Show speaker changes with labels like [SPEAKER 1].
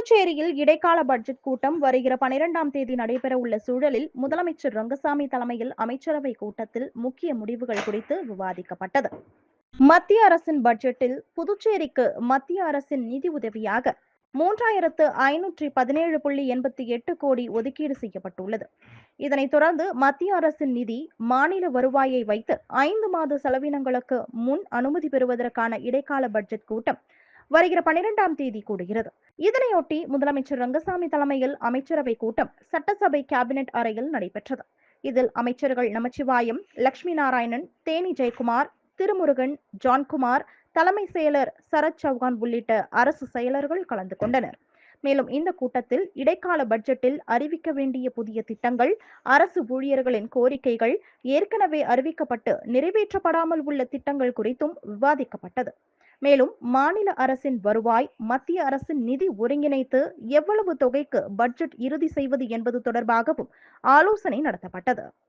[SPEAKER 1] புதுச்சேரியில் இடைக்கால பட்ஜெட் கூட்டம் வருகிற 12ஆம் தேதி நடைபெற உள்ள சூழலில் முதலமைச்சர் ரங்கசாமி தலைமையில் அமைச்சரவை கூட்டத்தில் முக்கிய முடிவுகள் குறித்து விவாதிக்கப்பட்டது. மத்திய அரசின் பட்ஜெட்டில் புதுச்சேரிக்கு மத்திய அரசின் நிதி உதவியாக 3517.88 கோடி ஒதுக்கீடு செய்யப்பட்டுள்ளது. இதனைத் தொடர்ந்து மத்திய அரசின் நிதி மாநில வருவாயை வைத்து 5 மாத செலவினங்களுக்கு முன் அனுமதி பெறுவதற்கான இடைக்கால பட்ஜெட் கூட்டம் வருகிற 12ஆம் தேதி கூடுகிறது. இதனையொட்டி முதலமைச்சர் ரங்கசாமி தலைமையில் அமைச்சரவை கூட்டம் சட்டசபை கேபினெட் அறையில் நடைபெற்றது. இதில் அமைச்சர்கள் நமச்சிவாயம், லட்சுமி நாராயணன், தேனி ஜெயக்குமார், திருமுருகன், ஜான்குமார், தலைமை செயலர் சரத் சௌகான் உள்ளிட்ட அரசு செயலர்கள் கலந்து கொண்டனர். மேலும் இந்த கூட்டத்தில் இடைக்கால பட்ஜெட்டில் அறிவிக்க வேண்டிய புதிய திட்டங்கள், அரசு ஊழியர்களின் கோரிக்கைகள், ஏற்கனவே அறிவிக்கப்பட்டு நிறைவேற்றப்படாமல் உள்ள திட்டங்கள் குறித்தும் விவாதிக்கப்பட்டது. மேலும் மாநில அரசின் வருவாய், மத்திய அரசின் நிதி ஒருங்கிணைத்து எவ்வளவு தொகைக்கு பட்ஜெட் இறுதி செய்வது என்பது தொடர்பாகவும் ஆலோசனை நடத்தப்பட்டது.